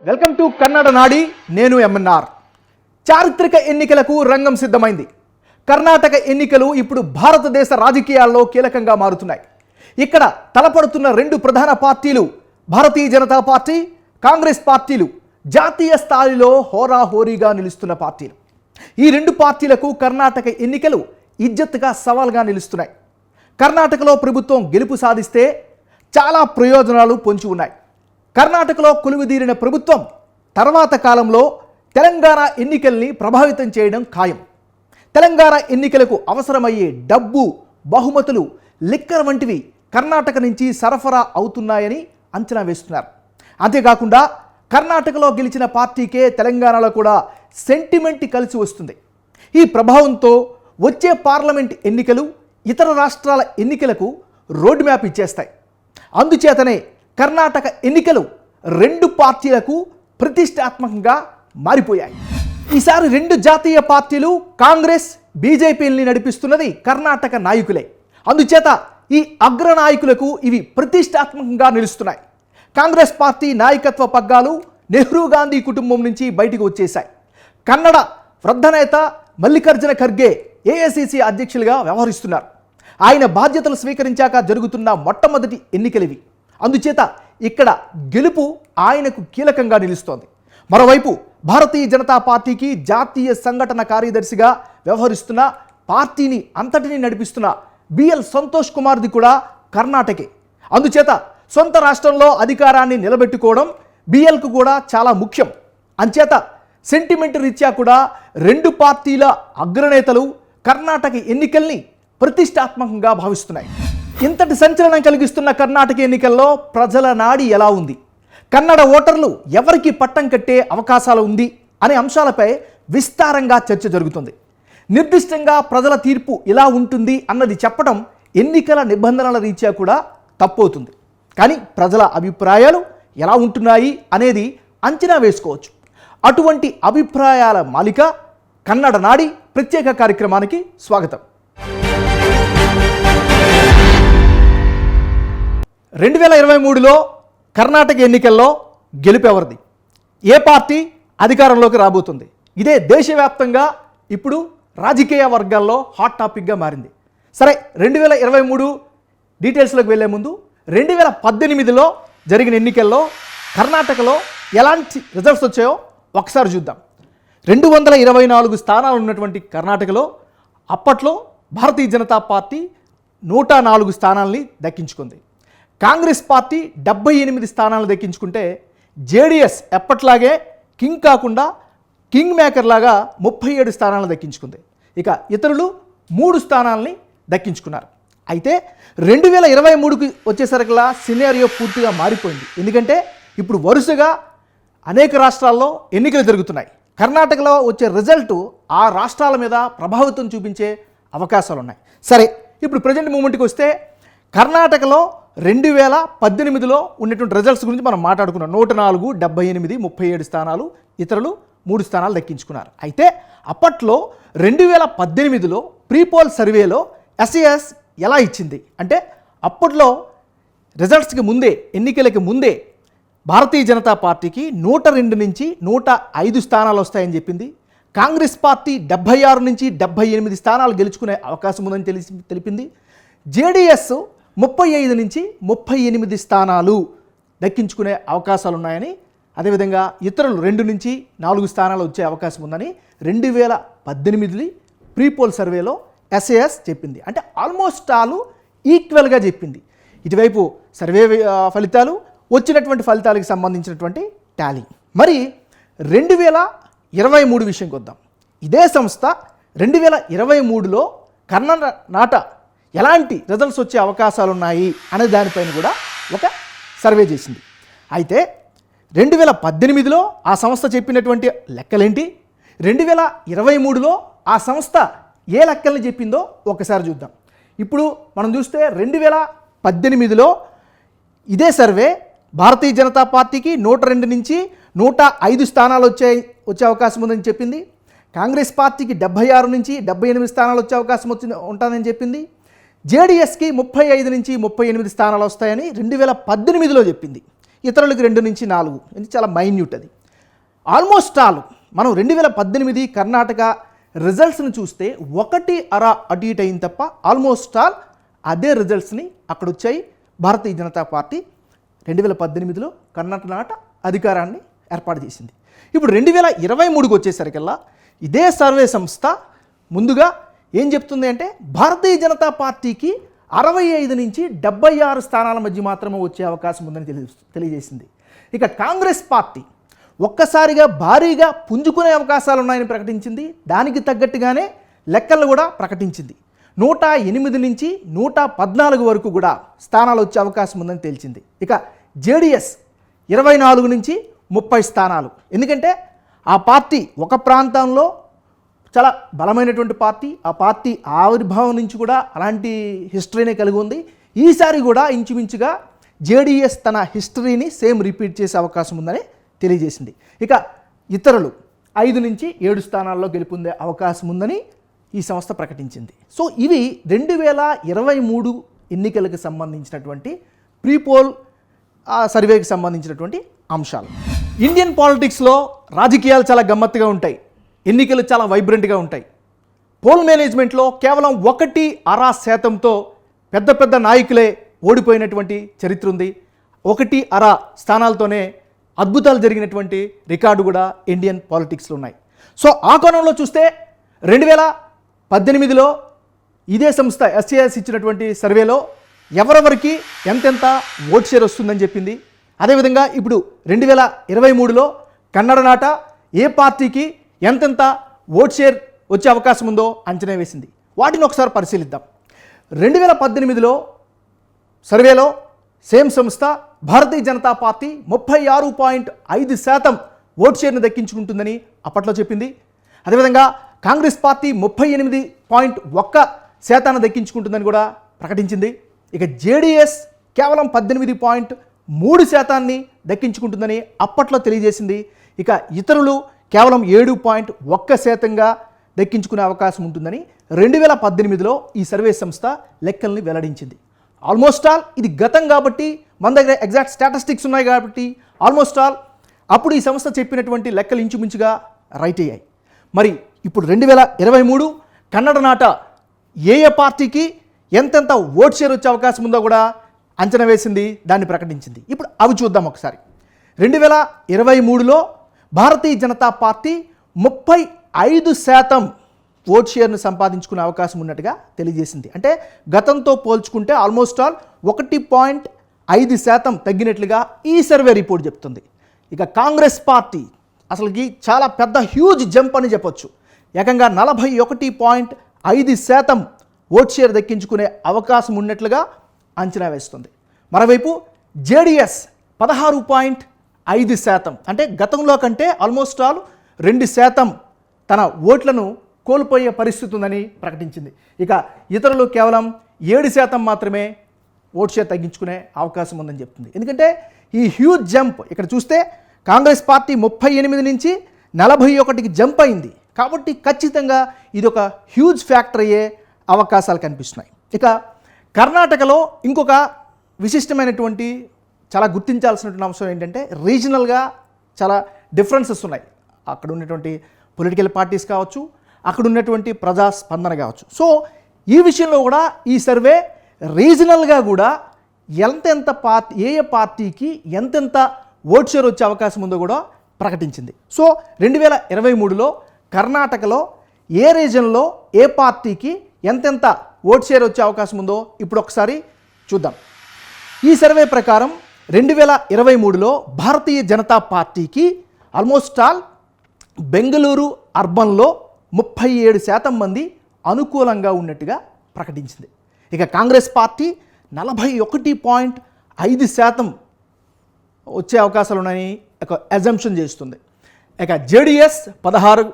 Welcome to Kannada నాడి. నేను MNR. చారిత్రక ఎన్నికలకు రంగం సిద్ధమైంది. కర్ణాటక ఎన్నికలు ఇప్పుడు భారతదేశ రాజకీయాల్లో కీలకంగా మారుతున్నాయి. ఇక్కడ తలపడుతున్న రెండు ప్రధాన పార్టీలు భారతీయ జనతా పార్టీ, కాంగ్రెస్ పార్టీలు జాతీయ స్థాయిలో హోరాహోరీగా నిలుస్తున్న పార్టీలు. ఈ రెండు పార్టీలకు కర్ణాటక ఎన్నికలు ఇజ్జత్తుగా సవాల్గా నిలుస్తున్నాయి. కర్ణాటకలో ప్రభుత్వం గెలుపు సాధిస్తే చాలా ప్రయోజనాలు పొంచి ఉన్నాయి. కర్ణాటకలో కొలువుదీరిన ప్రభుత్వం తర్వాత కాలంలో తెలంగాణ ఎన్నికల్ని ప్రభావితం చేయడం ఖాయం. తెలంగాణ ఎన్నికలకు అవసరమయ్యే డబ్బు, బహుమతులు, లిక్కర్ వంటివి కర్ణాటక నుంచి సరఫరా అవుతున్నాయని అంచనా వేస్తున్నారు. అంతేకాకుండా కర్ణాటకలో గెలిచిన పార్టీకే తెలంగాణలో కూడా సెంటిమెంట్ కలిసి వస్తుంది. ఈ ప్రభావంతో వచ్చే పార్లమెంట్ ఎన్నికలు ఇతర రాష్ట్రాల ఎన్నికలకు రోడ్ మ్యాప్ ఇచ్చేస్తాయి. అందుచేతనే కర్ణాటక ఎన్నికలు రెండు పార్టీలకు ప్రతిష్టాత్మకంగా మారిపోయాయి. ఈసారి రెండు జాతీయ పార్టీలు కాంగ్రెస్, బీజేపీని నడిపిస్తున్నది కర్ణాటక నాయకులే. అందుచేత ఈ అగ్రనాయకులకు ఇవి ప్రతిష్టాత్మకంగా నిలుస్తున్నాయి. కాంగ్రెస్ పార్టీ నాయకత్వ పగ్గాలు నెహ్రూ గాంధీ కుటుంబం నుంచి బయటకు వచ్చేశాయి. కన్నడ వృద్ధ నేత మల్లికార్జున ఖర్గే ఏఐసిసి అధ్యక్షులుగా వ్యవహరిస్తున్నారు. ఆయన బాధ్యతలు స్వీకరించాక జరుగుతున్న మొట్టమొదటి ఎన్నికలివి. అందుచేత ఇక్కడ గెలుపు ఆయనకు కీలకంగా నిలుస్తోంది. మరోవైపు భారతీయ జనతా పార్టీకి జాతీయ సంఘటన కార్యదర్శిగా వ్యవహరిస్తున్న, పార్టీని అంతటినీ నడిపిస్తున్న బిఎల్ సంతోష్ కుమార్ది కూడా కర్ణాటకే. అందుచేత సొంత రాష్ట్రంలో అధికారాన్ని నిలబెట్టుకోవడం బిఎల్కు కూడా చాలా ముఖ్యం. అంచేత సెంటిమెంట్ రీత్యా కూడా రెండు పార్టీల అగ్రనేతలు కర్ణాటక ఎన్నికల్ని ప్రతిష్టాత్మకంగా భావిస్తున్నాయి. ఇంతటి సంచలనం కలిగిస్తున్న కర్ణాటక ఎన్నికల్లో ప్రజల నాడి ఎలా ఉంది, కన్నడ ఓటర్లు ఎవరికి పట్టం కట్టే అవకాశాలు ఉంది అనే అంశాలపై విస్తారంగా చర్చ జరుగుతుంది. నిర్దిష్టంగా ప్రజల తీర్పు ఇలా ఉంటుంది అన్నది చెప్పడం ఎన్నికల నిబంధనల రీత్యా కూడా తప్పవుతుంది. కానీ ప్రజల అభిప్రాయాలు ఎలా ఉంటున్నాయి అనేది అంచనా వేసుకోవచ్చు. అటువంటి అభిప్రాయాల మాలిక కన్నడ నాడి ప్రత్యేక కార్యక్రమానికి స్వాగతం. 2023లో కర్ణాటక ఎన్నికల్లో గెలుపెవరిది, ఏ పార్టీ అధికారంలోకి రాబోతుంది, ఇదే దేశవ్యాప్తంగా ఇప్పుడు రాజకీయ వర్గాల్లో హాట్ టాపిక్గా మారింది. సరే, 2023 డీటెయిల్స్లోకి వెళ్లే ముందు 2018లో జరిగిన ఎన్నికల్లో కర్ణాటకలో ఎలాంటి రిజల్ట్స్ వచ్చాయో ఒకసారి చూద్దాం. 224 స్థానాలు ఉన్నటువంటి కర్ణాటకలో అప్పట్లో భారతీయ జనతా పార్టీ 104 స్థానాల్ని దక్కించుకుంది. కాంగ్రెస్ పార్టీ 78 స్థానాలు దక్కించుకుంటే జేడీఎస్ ఎప్పట్లాగే కింగ్ కాకుండా కింగ్ మేకర్ లాగా 37 స్థానాలను దక్కించుకుంది. ఇక ఇతరులు 3 స్థానాలని దక్కించుకున్నారు. అయితే 2023కి వచ్చేసరికలా సినారియో పూర్తిగా మారిపోయింది. ఎందుకంటే ఇప్పుడు వరుసగా అనేక రాష్ట్రాల్లో ఎన్నికలు జరుగుతున్నాయి. కర్ణాటకలో వచ్చే రిజల్ట్ ఆ రాష్ట్రాల మీద ప్రభావితం చూపించే అవకాశాలు ఉన్నాయి. సరే, ఇప్పుడు ప్రజెంట్ మూమెంట్కి వస్తే కర్ణాటకలో 2018లో ఉన్నటువంటి రిజల్ట్స్ గురించి మనం మాట్లాడుకున్నాం. 104, 78, 37 స్థానాలు, ఇతరులు 3 స్థానాలు దక్కించుకున్నారు. అయితే అప్పట్లో 2018లో ప్రీపోల్ సర్వేలో ఎస్ఐఎస్ ఎలా ఇచ్చింది అంటే, అప్పట్లో రిజల్ట్స్కి ముందే, ఎన్నికలకి ముందే భారతీయ జనతా పార్టీకి 102 నుంచి 105 స్థానాలు వస్తాయని చెప్పింది. కాంగ్రెస్ పార్టీ 76 నుంచి 78 స్థానాలు గెలుచుకునే అవకాశం ఉందని తెలిపింది. జేడీఎస్ 35 నుంచి 38 స్థానాలు దక్కించుకునే అవకాశాలు ఉన్నాయని, అదేవిధంగా ఇతరులు 2 నుంచి 4 స్థానాలు వచ్చే అవకాశం ఉందని 2018 ప్రీపోల్ సర్వేలో ఎస్ఐఎస్ చెప్పింది. అంటే ఆల్మోస్ట్ ఆల్ ఈక్వల్గా చెప్పింది. ఇటువైపు సర్వే ఫలితాలు, వచ్చినటువంటి ఫలితాలకు సంబంధించినటువంటి టాలీ. మరి 2023 విషయంకి వద్దాం. ఇదే సంస్థ 2023లో కర్ణాటక ఎలాంటి రిజల్ట్స్ వచ్చే అవకాశాలు ఉన్నాయి అనే దానిపైన కూడా ఒక సర్వే చేసింది. అయితే 2018లో ఆ సంస్థ చెప్పినటువంటి లెక్కలేంటి, 2023లో ఆ సంస్థ ఏ లెక్కల్ని చెప్పిందో ఒకసారి చూద్దాం. ఇప్పుడు మనం చూస్తే 2018లో ఇదే సర్వే భారతీయ జనతా పార్టీకి 102 నుంచి 105 స్థానాలు వచ్చే అవకాశం ఉందని చెప్పింది. కాంగ్రెస్ పార్టీకి 76 నుంచి 78 స్థానాలు వచ్చే అవకాశం ఉంటుందని చెప్పింది. జేడీఎస్కి 35 నుంచి 38 స్థానాలు వస్తాయని 2018లో చెప్పింది. ఇతరులకు 2 నుంచి 4, ఇది చాలా మైన్యూట్ అది. ఆల్మోస్ట్ ఆల్ మనం 2018 కర్ణాటక రిజల్ట్స్ని చూస్తే 1.5 అటు ఇటు అయింది తప్ప ఆల్మోస్ట్ ఆల్ అదే రిజల్ట్స్ని అక్కడ వచ్చాయి. భారతీయ జనతా పార్టీ 2018లో కర్ణాటక అధికారాన్ని ఏర్పాటు చేసింది. ఇప్పుడు 2023కి వచ్చేసరికల్లా ఇదే సర్వే సంస్థ ముందుగా ఏం చెప్తుంది అంటే భారతీయ జనతా పార్టీకి 65 నుంచి 76 స్థానాల మధ్య మాత్రమే వచ్చే అవకాశం ఉందని తెలియజేసింది. ఇక కాంగ్రెస్ పార్టీ ఒక్కసారిగా భారీగా పుంజుకునే అవకాశాలు ఉన్నాయని ప్రకటించింది. దానికి తగ్గట్టుగానే లెక్కలను కూడా ప్రకటించింది. 108 నుంచి 114 వరకు కూడా స్థానాలు వచ్చే అవకాశం ఉందని తేల్చింది. ఇక జేడీఎస్ 24 నుంచి 30 స్థానాలు. ఎందుకంటే ఆ పార్టీ ఒక ప్రాంతంలో చాలా బలమైనటువంటి పార్టీ, ఆ పార్టీ ఆవిర్భావం నుంచి కూడా అలాంటి హిస్టరీనే కలిగి ఉంది. ఈసారి కూడా ఇంచుమించుగా జేడీఎస్ తన హిస్టరీని సేమ్ రిపీట్ చేసే అవకాశం ఉందని తెలియజేసింది. ఇక ఇతరులు 5 నుంచి 7 స్థానాల్లో గెలుపొందే అవకాశం ఉందని ఈ సంస్థ ప్రకటించింది. సో ఇవి 2023 ఎన్నికలకు సంబంధించినటువంటి ప్రీపోల్ సర్వేకి సంబంధించినటువంటి అంశాలు. ఇండియన్ పాలిటిక్స్లో రాజకీయాలు చాలా గమ్మత్తుగా ఉంటాయి, ఎన్నికలు చాలా వైబ్రెంట్గా ఉంటాయి. పోల్ మేనేజ్మెంట్లో కేవలం 1.6%తో పెద్ద పెద్ద నాయకులే ఓడిపోయినటువంటి చరిత్ర ఉంది. 1.6 స్థానాలతోనే అద్భుతాలు జరిగినటువంటి రికార్డు కూడా ఇండియన్ పాలిటిక్స్లో ఉన్నాయి. సో ఆ కోణంలో చూస్తే 2018లో ఇదే సంస్థ ఎస్ఏఎస్ ఇచ్చినటువంటి సర్వేలో ఎవరెవరికి ఎంతెంత ఓట్ షేర్ వస్తుందని చెప్పింది. అదేవిధంగా ఇప్పుడు 2023లో కన్నడ ఏ పార్టీకి ఎంతెంత ఓట్ షేర్ వచ్చే అవకాశం ఉందో అంచనా వేసింది. వాటిని ఒకసారి పరిశీలిద్దాం. 2018లో సర్వేలో సేమ్ సంస్థ భారతీయ జనతా పార్టీ 36.5% ఓట్ షేర్ను దక్కించుకుంటుందని అప్పట్లో చెప్పింది. అదేవిధంగా కాంగ్రెస్ పార్టీ 38.1% దక్కించుకుంటుందని కూడా ప్రకటించింది. ఇక జేడీఎస్ కేవలం 18.3% దక్కించుకుంటుందని అప్పట్లో తెలియజేసింది. ఇక ఇతరులు కేవలం 7.1%గా దక్కించుకునే అవకాశం ఉంటుందని 2018లో ఈ సర్వే సంస్థ లెక్కల్ని వెల్లడించింది. ఆల్మోస్ట్ ఆల్ ఇది గతం కాబట్టి మన దగ్గర ఎగ్జాక్ట్ స్టాటిస్టిక్స్ ఉన్నాయి కాబట్టి ఆల్మోస్ట్ ఆల్ అప్పుడు ఈ సంస్థ చెప్పినటువంటి లెక్కలు ఇంచుమించుగా రైట్ అయ్యాయి. మరి ఇప్పుడు 2023 కన్నడ ఏ పార్టీకి ఎంతెంత ఓట్ షేర్ వచ్చే అవకాశం ఉందో కూడా అంచనా వేసింది, దాన్ని ప్రకటించింది. ఇప్పుడు అవి చూద్దాం ఒకసారి. 2023లో భారతీయ జనతా పార్టీ 35% ఓట్ షేర్ను సంపాదించుకునే అవకాశం ఉన్నట్టుగా తెలియజేసింది. అంటే గతంతో పోల్చుకుంటే ఆల్మోస్ట్ ఆల్ 1.5% తగ్గినట్లుగా ఈ సర్వే రిపోర్ట్ చెప్తుంది. ఇక కాంగ్రెస్ పార్టీ అసలుకి చాలా పెద్ద హ్యూజ్ జంప్ అని చెప్పొచ్చు. ఏకంగా 41.5% ఓట్ షేర్ దక్కించుకునే అవకాశం ఉన్నట్లుగా అంచనా వేస్తుంది. మరోవైపు జేడీఎస్ 16.5%, అంటే గతంలో కంటే ఆల్మోస్ట్ ఆల్ 2% తన ఓట్లను కోల్పోయే పరిస్థితి ఉందని ప్రకటించింది. ఇక ఇతరులు కేవలం 7% మాత్రమే ఓట్ షేర్ తగ్గించుకునే అవకాశం ఉందని చెప్తుంది. ఎందుకంటే ఈ హ్యూజ్ జంప్ ఇక్కడ చూస్తే కాంగ్రెస్ పార్టీ 38 నుంచి 41కి జంప్ అయింది కాబట్టి ఖచ్చితంగా ఇది ఒక హ్యూజ్ ఫ్యాక్టర్ అయ్యే అవకాశాలు కనిపిస్తున్నాయి. ఇక కర్ణాటకలో ఇంకొక విశిష్టమైనటువంటి చాలా గుర్తించాల్సినటువంటి అంశం ఏంటంటే రీజనల్గా చాలా డిఫరెన్సెస్ ఉన్నాయి. అక్కడ ఉన్నటువంటి పొలిటికల్ పార్టీస్ కావచ్చు, అక్కడ ఉన్నటువంటి ప్రజా స్పందన కావచ్చు. సో ఈ విషయంలో కూడా ఈ సర్వే రీజనల్గా కూడా ఎంతెంత పార్టీ ఏ పార్టీకి ఎంతెంత ఓట్ షేర్ వచ్చే అవకాశం ఉందో కూడా ప్రకటించింది. సో 2023లో కర్ణాటకలో ఏ రీజన్లో ఏ పార్టీకి ఎంతెంత ఓట్ షేర్ వచ్చే అవకాశం ఉందో ఇప్పుడు ఒకసారి చూద్దాం. ఈ సర్వే ప్రకారం 2023లో భారతీయ జనతా పార్టీకి ఆల్మోస్ట్ ఆల్ బెంగళూరు అర్బన్లో 37% మంది అనుకూలంగా ఉన్నట్టుగా ప్రకటించింది. ఇక కాంగ్రెస్ పార్టీ 41.5% వచ్చే అవకాశాలు ఉన్నాయని ఒక అజంప్షన్ చేస్తుంది. ఇక జేడీఎస్ 16%,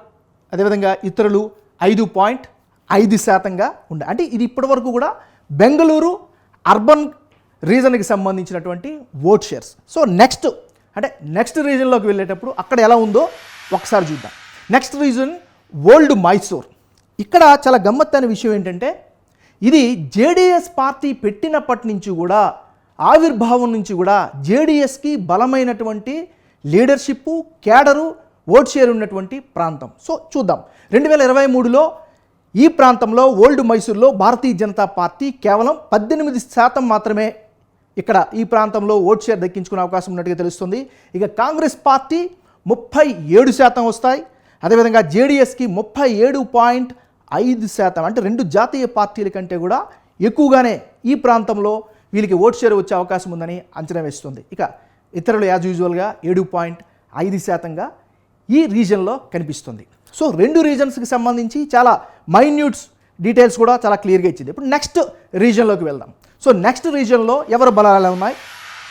అదేవిధంగా ఇతరులు 5.5%గా ఉండే. అంటే ఇది ఇప్పటివరకు కూడా బెంగళూరు అర్బన్ రీజన్కి సంబంధించినటువంటి ఓట్ షేర్స్. సో నెక్స్ట్ రీజన్లోకి వెళ్ళేటప్పుడు అక్కడ ఎలా ఉందో ఒకసారి చూద్దాం. Next reason old Mysore. ఇక్కడ చాలా గమ్మత్తైన విషయం ఏంటంటే ఇది జేడీఎస్ పార్టీ పెట్టినప్పటి నుంచి కూడా ఆవిర్భావం నుంచి కూడా జేడీఎస్కి బలమైనటువంటి లీడర్షిప్ క్యాడరు ఓట్ షేర్ ఉన్నటువంటి ప్రాంతం. సో చూద్దాం, 2023లో ఈ ప్రాంతంలో ఓల్డ్ మైసూర్లో భారతీయ జనతా పార్టీ కేవలం 18% మాత్రమే ఇక్కడ ఈ ప్రాంతంలో ఓట్ షేర్ దక్కించుకునే అవకాశం ఉన్నట్టుగా తెలుస్తుంది. ఇక కాంగ్రెస్ పార్టీ 37% వస్తాయి. అదేవిధంగా జేడీఎస్కి 37.5%, అంటే రెండు జాతీయ పార్టీల కంటే కూడా ఎక్కువగానే ఈ ప్రాంతంలో వీళ్ళకి ఓట్ షేర్ వచ్చే అవకాశం ఉందని అంచనా వేస్తుంది. ఇక ఇతరులు యాజ్ యూజువల్గా 7.5%గా ఈ రీజన్లో కనిపిస్తుంది. సో రెండు రీజన్స్కి సంబంధించి చాలా మైన్యూట్స్ డీటెయిల్స్ కూడా చాలా క్లియర్గా ఇచ్చింది. ఇప్పుడు నెక్స్ట్ రీజన్లోకి వెళ్దాం. సో నెక్స్ట్ రీజన్లో ఎవరు బలాలు ఉన్నాయి,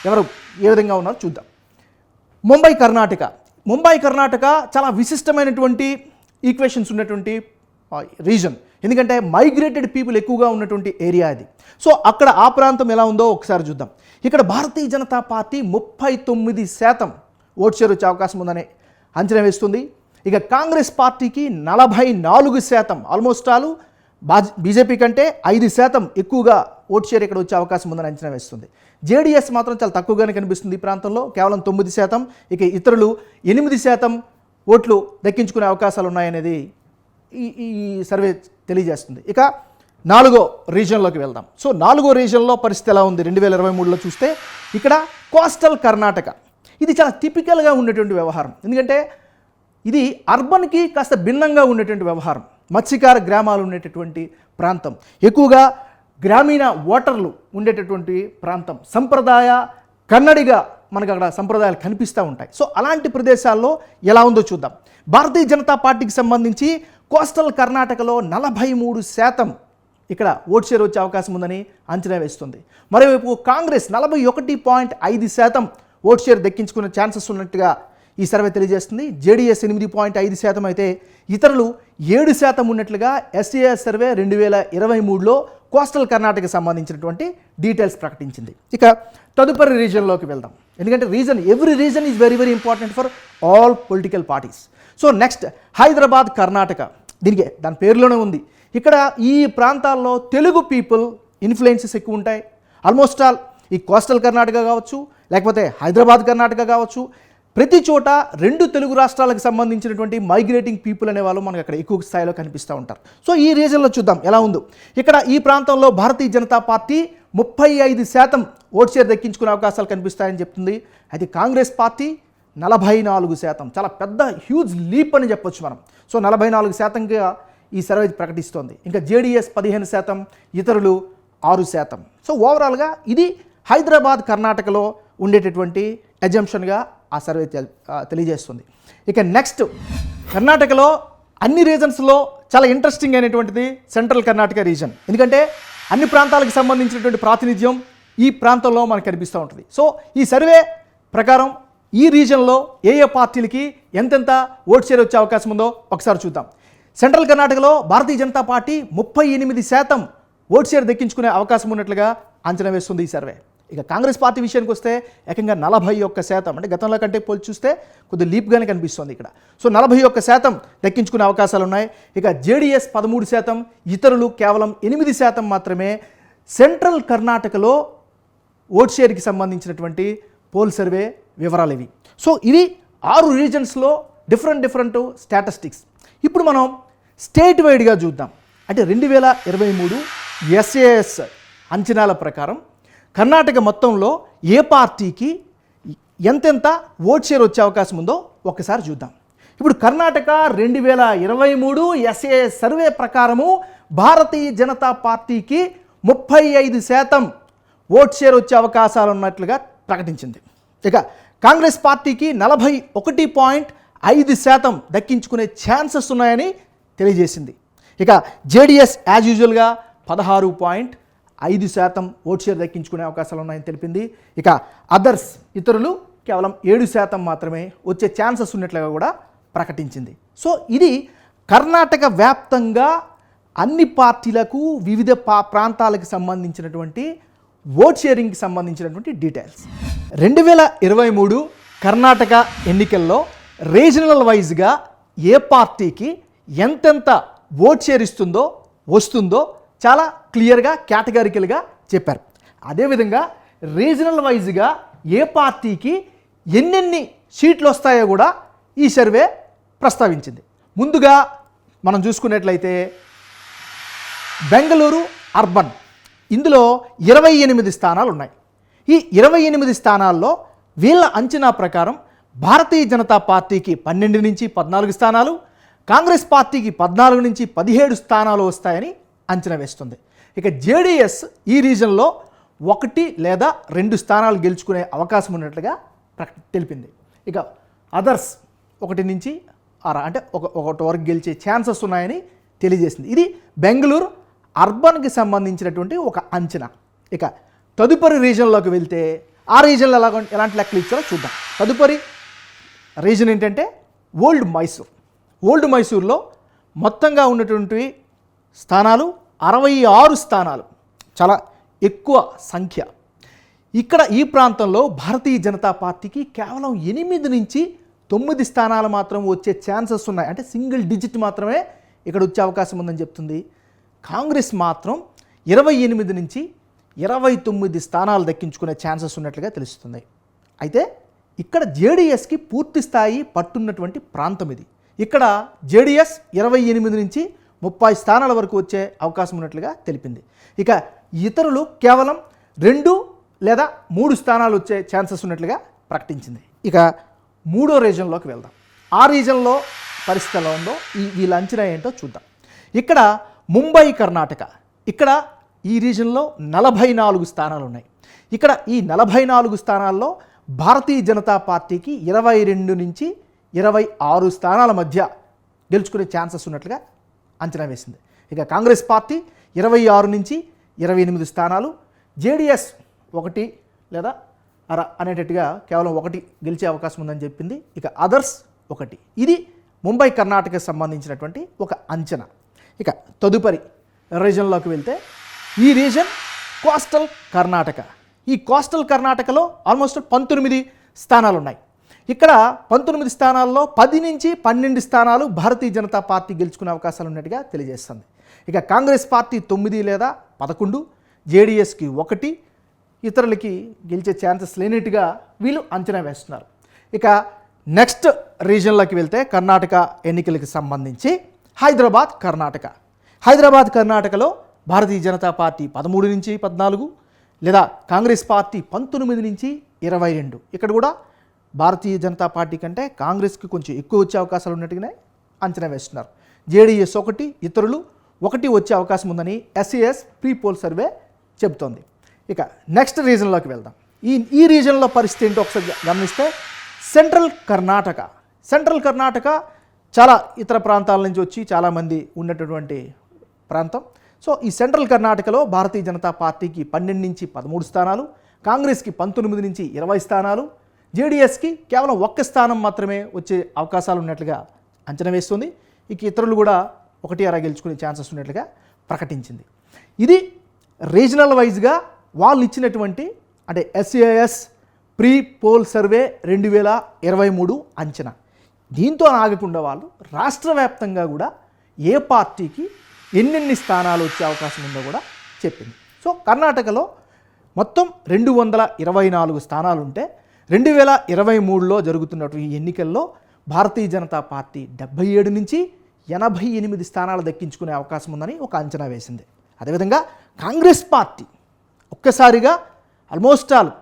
ఎవరు ఏ విధంగా ఉన్నారో చూద్దాం. ముంబై కర్ణాటక చాలా విశిష్టమైనటువంటి ఈక్వేషన్స్ ఉన్నటువంటి రీజన్, ఎందుకంటే మైగ్రేటెడ్ పీపుల్ ఎక్కువగా ఉన్నటువంటి ఏరియా అది. సో అక్కడ ఆ ప్రాంతం ఎలా ఉందో ఒకసారి చూద్దాం. ఇక్కడ Bharatiya Janata party 39% vote share వచ్చే అవకాశం ఉందని అంచనా వేస్తుంది. ఇక కాంగ్రెస్ పార్టీకి 44%, ఆల్మోస్ట్ ఆల్ బీజేపీ కంటే 5% ఎక్కువగా ఓట్ షేర్ ఇక్కడ వచ్చే అవకాశం ఉందని అంచనా వేస్తుంది. జేడీఎస్ మాత్రం చాలా తక్కువగానే కనిపిస్తుంది ఈ ప్రాంతంలో, కేవలం 9%. ఇక ఇతరులు 8% ఓట్లు దక్కించుకునే అవకాశాలు ఉన్నాయనేది ఈ సర్వే తెలియజేస్తుంది. ఇక 4వ రీజన్లోకి వెళ్దాం. సో 4వ రీజన్లో పరిస్థితి ఎలా ఉంది 2023లో చూస్తే, ఇక్కడ కోస్టల్ కర్ణాటక. ఇది చాలా టిపికల్గా ఉన్నటువంటి వ్యవహారం, ఎందుకంటే ఇది అర్బన్కి కాస్త భిన్నంగా ఉండేటువంటి వ్యవహారం. మత్స్యకార గ్రామాలు ఉండేటటువంటి ప్రాంతం, ఎక్కువగా గ్రామీణ ఓటర్లు ఉండేటటువంటి ప్రాంతం, సంప్రదాయ కన్నడిగా మనకు అక్కడ సంప్రదాయాలు కనిపిస్తూ ఉంటాయి. సో అలాంటి ప్రదేశాల్లో ఎలా ఉందో చూద్దాం. భారతీయ జనతా పార్టీకి సంబంధించి కోస్టల్ కర్ణాటకలో 43% ఇక్కడ ఓట్ షేర్ వచ్చే అవకాశం ఉందని అంచనా వేస్తుంది. మరోవైపు కాంగ్రెస్ 41.5% ఓట్ షేర్ దక్కించుకునే ఛాన్సెస్ ఉన్నట్టుగా ఈ సర్వే తెలియజేస్తుంది. జేడీఎస్ 8.5% అయితే ఇతరులు 7% ఉన్నట్లుగా ఎస్ఏఎస్ సర్వే 2023లో కోస్టల్ కర్ణాటకకు సంబంధించినటువంటి డీటెయిల్స్ ప్రకటించింది. ఇక తదుపరి రీజన్లోకి వెళ్దాం, ఎందుకంటే every reason is very important for all political parties. So next Hyderabad Karnataka, దాని పేరులోనే ఉంది. ఇక్కడ ఈ ప్రాంతాల్లో తెలుగు పీపుల్ ఇన్ఫ్లుయెన్సెస్ ఎక్కువ ఉంటాయి. ఆల్మోస్ట్ ఆల్ ఈ కోస్టల్ కర్ణాటక కావచ్చు, లేకపోతే హైదరాబాద్ కర్ణాటక కావచ్చు, ప్రతి చోట రెండు తెలుగు రాష్ట్రాలకు సంబంధించినటువంటి మైగ్రేటింగ్ పీపుల్ అనేవాళ్ళు మనకు అక్కడ ఎక్కువ స్థాయిలో కనిపిస్తూ ఉంటారు. సో ఈ రీజన్లో చూద్దాం ఎలా ఉందో. ఇక్కడ ఈ ప్రాంతంలో Bharatiya Janata party 35% vote share దక్కించుకునే అవకాశాలు కనిపిస్తాయని చెప్తుంది. అయితే కాంగ్రెస్ పార్టీ 44%, చాలా పెద్ద హ్యూజ్ లీప్ అని చెప్పొచ్చు మనం. సో 44%గా ఈ సర్వే ప్రకటిస్తోంది. ఇంకా జేడీఎస్ 15%, ఇతరులు 6%. సో ఓవరాల్గా ఇది హైదరాబాద్ కర్ణాటకలో ఉండేటటువంటి అజంప్షన్గా ఆ సర్వే తెలియజేస్తుంది. ఇక నెక్స్ట్ కర్ణాటకలో అన్ని రీజన్స్లో చాలా ఇంట్రెస్టింగ్ అయినటువంటిది సెంట్రల్ కర్ణాటక రీజన్, ఎందుకంటే అన్ని ప్రాంతాలకు సంబంధించినటువంటి ప్రాతినిధ్యం ఈ ప్రాంతంలో మనకు కనిపిస్తూ ఉంటుంది. సో ఈ సర్వే ప్రకారం ఈ రీజన్లో ఏ పార్టీలకి ఎంతెంత ఓట్ షేర్ వచ్చే అవకాశం ఉందో ఒకసారి చూద్దాం. సెంట్రల్ కర్ణాటకలో Bharatiya Janata party 38% vote share దక్కించుకునే అవకాశం ఉన్నట్లుగా అంచనా వేస్తుంది ఈ సర్వే. ఇక కాంగ్రెస్ పార్టీ విషయానికి వస్తే ఏకంగా 41%, అంటే గతంలో కంటే పోల్చి చూస్తే కొద్ది లీప్గానే కనిపిస్తుంది ఇక్కడ. సో 41% దక్కించుకునే అవకాశాలు ఉన్నాయి. ఇక జేడీఎస్ 13%, ఇతరులు కేవలం 8% మాత్రమే. సెంట్రల్ కర్ణాటకలో ఓట్ షేర్కి సంబంధించినటువంటి పోల్ సర్వే వివరాలు ఇవి. సో ఇవి 6 రీజన్స్లో డిఫరెంట్ స్టాటిస్టిక్స్. ఇప్పుడు మనం స్టేట్ వైడ్గా చూద్దాం. అంటే 2023 ఎస్ఏఎస్ అంచనాల ప్రకారం కర్ణాటక మొత్తంలో ఏ పార్టీకి ఎంతెంత ఓట్ షేర్ వచ్చే అవకాశం ఉందో ఒకసారి చూద్దాం. ఇప్పుడు కర్ణాటక 2023 ఎస్ఏఎస్ సర్వే ప్రకారము భారతీయ జనతా పార్టీకి 35% ఓట్ షేర్ వచ్చే అవకాశాలు ఉన్నట్లుగా ప్రకటించింది. ఇక కాంగ్రెస్ పార్టీకి 41.5% దక్కించుకునే ఛాన్సెస్ ఉన్నాయని తెలియజేసింది. ఇక జేడీఎస్ యాజ్ యూజువల్గా 16.5% ఓట్ షేర్ దక్కించుకునే అవకాశాలు ఉన్నాయని తెలిపింది. ఇక అదర్స్ ఇతరులు కేవలం 7% మాత్రమే వచ్చే ఛాన్సెస్ ఉన్నట్లుగా కూడా ప్రకటించింది. సో ఇది కర్ణాటక వ్యాప్తంగా అన్ని పార్టీలకు వివిధ ప్రాంతాలకు సంబంధించినటువంటి ఓట్ షేరింగ్కి సంబంధించినటువంటి డీటెయిల్స్. 2023 కర్ణాటక ఎన్నికల్లో రీజనల్ వైజ్గా ఏ పార్టీకి ఎంతెంత ఓట్ షేర్ వస్తుందో చాలా క్లియర్గా కేటగారికల్గా చెప్పారు. అదేవిధంగా రీజనల్ వైజ్గా ఏ పార్టీకి ఎన్నెన్ని సీట్లు వస్తాయో కూడా ఈ సర్వే ప్రస్తావించింది. ముందుగా మనం చూసుకున్నట్లయితే బెంగళూరు అర్బన్, ఇందులో 28 స్థానాలు ఉన్నాయి. ఈ 28 స్థానాల్లో వీళ్ళ అంచనా ప్రకారం భారతీయ జనతా పార్టీకి 12 నుంచి 14 స్థానాలు, కాంగ్రెస్ పార్టీకి 14 నుంచి 17 స్థానాలు వస్తాయని అంచనా వేస్తుంది. ఇక జేడీఎస్ ఈ రీజన్లో 1 లేదా 2 స్థానాలు గెలుచుకునే అవకాశం ఉన్నట్లుగా తెలిపింది. ఇక అదర్స్ 1 నుంచి 6 అంటే ఒకటి వరకు గెలిచే ఛాన్సెస్ ఉన్నాయని తెలియజేసింది. ఇది బెంగళూరు అర్బన్కి సంబంధించినటువంటి ఒక అంచనా. ఇక తదుపరి రీజన్లోకి వెళ్తే ఆ రీజన్లో ఎలాంటి లెక్కలు ఇచ్చారో చూద్దాం. తదుపరి రీజన్ ఏంటంటే ఓల్డ్ మైసూర్. ఓల్డ్ మైసూర్లో మొత్తంగా ఉన్నటువంటి స్థానాలు 66 స్థానాలు, చాలా ఎక్కువ సంఖ్య. ఇక్కడ ఈ ప్రాంతంలో భారతీయ జనతా పార్టీకి కేవలం 8 నుంచి 9 స్థానాలు మాత్రం వచ్చే ఛాన్సెస్ ఉన్నాయి. అంటే సింగిల్ డిజిట్ మాత్రమే ఇక్కడ వచ్చే అవకాశం ఉందని చెప్తుంది. కాంగ్రెస్ మాత్రం 28 నుంచి 29 స్థానాలు దక్కించుకునే ఛాన్సెస్ ఉన్నట్లుగా తెలుస్తుంది. అయితే ఇక్కడ జేడీఎస్కి పూర్తి స్థాయి పట్టున్నటువంటి ప్రాంతం ఇది. ఇక్కడ జేడీఎస్ 28 నుంచి 30 స్థానాల వరకు వచ్చే అవకాశం ఉన్నట్లుగా తెలిపింది. ఇక ఇతరులు కేవలం 2 లేదా 3 స్థానాలు వచ్చే ఛాన్సెస్ ఉన్నట్లుగా ప్రకటించింది. ఇక మూడో రీజన్లోకి వెళ్దాం. ఆ రీజన్లో పరిస్థితి ఎలా ఉందో వీళ్ళ అంచనా ఏంటో చూద్దాం. ఇక్కడ ముంబై కర్ణాటక, ఇక్కడ ఈ రీజన్లో 44 స్థానాలు ఉన్నాయి. ఇక్కడ ఈ 44 స్థానాల్లో భారతీయ జనతా పార్టీకి 22 నుంచి 26 స్థానాల మధ్య గెలుచుకునే ఛాన్సెస్ ఉన్నట్లుగా అంచనా వేసింది. ఇక కాంగ్రెస్ పార్టీ 26 నుంచి 28 స్థానాలు, జేడీఎస్ 1 లేదా అర అనేటట్టుగా కేవలం 1 గెలిచే అవకాశం ఉందని చెప్పింది. ఇక అదర్స్ 1. ఇది ముంబై కర్ణాటకకు సంబంధించినటువంటి ఒక అంచనా. ఇక తదుపరి రీజన్లోకి వెళ్తే ఈ రీజన్ కోస్టల్ కర్ణాటక. ఈ కోస్టల్ కర్ణాటకలో ఆల్మోస్ట్ 19 స్థానాలు ఉన్నాయి. ఇక్కడ 19 స్థానాల్లో 10 నుంచి 12 స్థానాలు భారతీయ జనతా పార్టీ గెలుచుకునే అవకాశాలు ఉన్నట్టుగా తెలియజేస్తుంది. ఇక కాంగ్రెస్ పార్టీ 9 లేదా 11, జేడీఎస్కి 1, ఇతరులకి గెలిచే ఛాన్సెస్ లేనట్టుగా వీళ్ళు అంచనా వేస్తున్నారు. ఇక నెక్స్ట్ రీజన్లోకి వెళ్తే కర్ణాటక ఎన్నికలకు సంబంధించి హైదరాబాద్ కర్ణాటకలో భారతీయ జనతా పార్టీ 13 నుంచి 14 లేదా కాంగ్రెస్ పార్టీ 19 నుంచి 22. ఇక్కడ కూడా భారతీయ జనతా పార్టీ కంటే కాంగ్రెస్కి కొంచెం ఎక్కువ వచ్చే అవకాశాలు ఉన్నట్టుగానే అంచనా వేస్తున్నారు. జేడీఎస్ 1, ఇతరులు 1 వచ్చే అవకాశం ఉందని ఎస్ఏఎస్ ప్రీ పోల్ సర్వే చెబుతోంది. ఇక నెక్స్ట్ రీజన్లోకి వెళ్దాం. ఈ రీజన్లో పరిస్థితి ఏంటో ఒకసారి గమనిస్తే సెంట్రల్ కర్ణాటక చాలా ఇతర ప్రాంతాల నుంచి వచ్చి చాలామంది ఉన్నటువంటి ప్రాంతం. సో ఈ సెంట్రల్ కర్ణాటకలో భారతీయ జనతా పార్టీకి 12 నుంచి 13 స్థానాలు, కాంగ్రెస్కి 19 నుంచి 20 స్థానాలు, జేడీఎస్కి కేవలం 1 స్థానం మాత్రమే వచ్చే అవకాశాలు ఉన్నట్లుగా అంచనా వేస్తుంది. ఇక ఇతరులు కూడా 1 అర గెలుచుకునే ఛాన్సెస్ ఉన్నట్లుగా ప్రకటించింది. ఇది రీజనల్ వైజ్గా వాళ్ళు ఇచ్చినటువంటి అంటే ఎస్ఏఎస్ ప్రీ పోల్ సర్వే 2023 అంచనా. దీంతో ఆగకుండా వాళ్ళు రాష్ట్ర వ్యాప్తంగా కూడా ఏ పార్టీకి ఎన్నెన్ని స్థానాలు వచ్చే అవకాశం ఉందో కూడా చెప్పింది. సో కర్ణాటకలో మొత్తం 224 స్థానాలు ఉంటే 2023లో జరుగుతున్నటువంటి ఈ ఎన్నికల్లో భారతీయ జనతా పార్టీ 77 నుంచి 88 స్థానాలు దక్కించుకునే అవకాశం ఉందని ఒక అంచనా వేసింది. అదేవిధంగా కాంగ్రెస్ పార్టీ ఒక్కసారిగా ఆల్మోస్ట్ ఆల్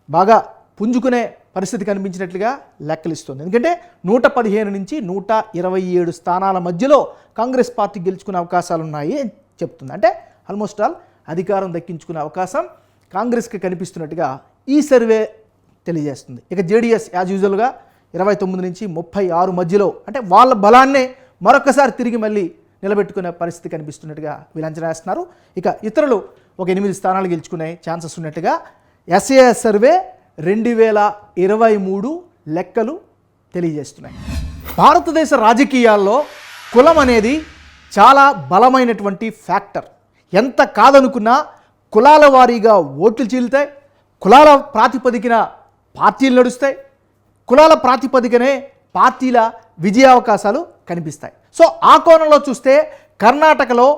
బాగా పుంజుకునే పరిస్థితి కనిపించినట్లుగా లెక్కలిస్తుంది. ఎందుకంటే 115 నుంచి 127 స్థానాల మధ్యలో కాంగ్రెస్ పార్టీ గెలుచుకునే అవకాశాలు ఉన్నాయి అని చెప్తుంది. అంటే ఆల్మోస్ట్ ఆల్ అధికారం దక్కించుకునే అవకాశం కాంగ్రెస్కి కనిపిస్తున్నట్టుగా ఈ సర్వే తెలియజేస్తుంది. ఇక జేడీఎస్ యాజ్ యూజువల్గా 29 నుంచి 36 మధ్యలో అంటే వాళ్ళ బలాన్నే మరొకసారి తిరిగి మళ్ళీ నిలబెట్టుకునే పరిస్థితి కనిపిస్తున్నట్టుగా వీళ్ళు అంచనా వేస్తున్నారు. ఇక ఇతరులు ఒక 8 స్థానాలు గెలుచుకునే ఛాన్సెస్ ఉన్నట్టుగా ఎస్ఏఎస్ సర్వే 2023 లెక్కలు తెలియజేస్తున్నాయి. భారతదేశ రాజకీయాల్లో కులం అనేది చాలా బలమైనటువంటి ఫ్యాక్టర్. ఎంత కాదనుకున్నా కులాల వారీగా ఓట్లు చీలుతాయి, కులాల ప్రాతిపదికన పార్టీలు నడుస్తాయి, కులాల ప్రాతిపదికనే పార్టీల విజయావకాశాలు కనిపిస్తాయి. సో ఆ కోణంలో చూస్తే కర్ణాటకలో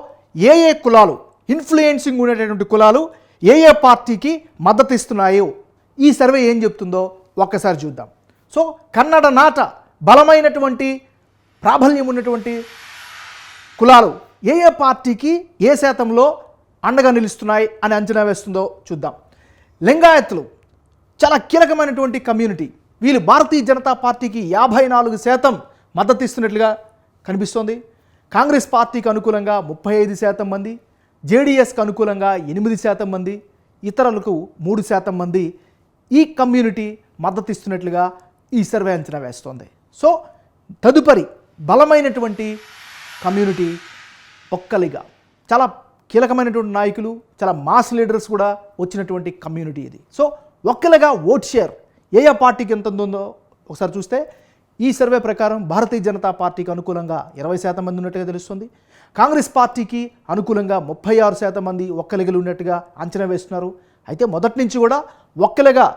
ఏ కులాలు ఇన్ఫ్లుయెన్సింగ్ ఉండేటటువంటి కులాలు ఏ పార్టీకి మద్దతు ఇస్తున్నాయో ఈ సర్వే ఏం చెప్తుందో ఒక్కసారి చూద్దాం. సో కన్నడ నాట బలమైనటువంటి ప్రాబల్యం ఉన్నటువంటి కులాలు ఏ ఏ పార్టీకి ఏ శాతంలో అండగా నిలుస్తున్నాయి అని అంచనా వేస్తుందో చూద్దాం. లింగాయత్తులు చాలా కీలకమైనటువంటి కమ్యూనిటీ. వీళ్ళు భారతీయ జనతా పార్టీకి 54% మద్దతు ఇస్తున్నట్లుగా కనిపిస్తోంది. కాంగ్రెస్ పార్టీకి అనుకూలంగా 35% మంది, జేడీఎస్కి అనుకూలంగా 8% మంది, ఇతరులకు 3% మంది ఈ కమ్యూనిటీ మద్దతు ఇస్తున్నట్లుగా ఈ సర్వే అంచనా వేస్తోంది. సో తదుపరి బలమైనటువంటి కమ్యూనిటీ ఒక్కలిగా చాలా కీలకమైనటువంటి నాయకులు, చాలా మాస్ లీడర్స్ కూడా వచ్చినటువంటి కమ్యూనిటీ ఇది. సో ఒక్కలిగా ఓట్ షేర్ ఏ ఏ పార్టీకి ఎంత ఉందో ఒకసారి చూస్తే ఈ సర్వే ప్రకారం భారతీయ జనతా పార్టీకి అనుకూలంగా 20% మంది ఉన్నట్టుగా తెలుస్తుంది. కాంగ్రెస్ పార్టీకి అనుకూలంగా 36% మంది ఒక్కలిగలు ఉన్నట్టుగా అంచనా వేస్తున్నారు. అయితే మొదటి నుంచి కూడా ఒక్కలిగా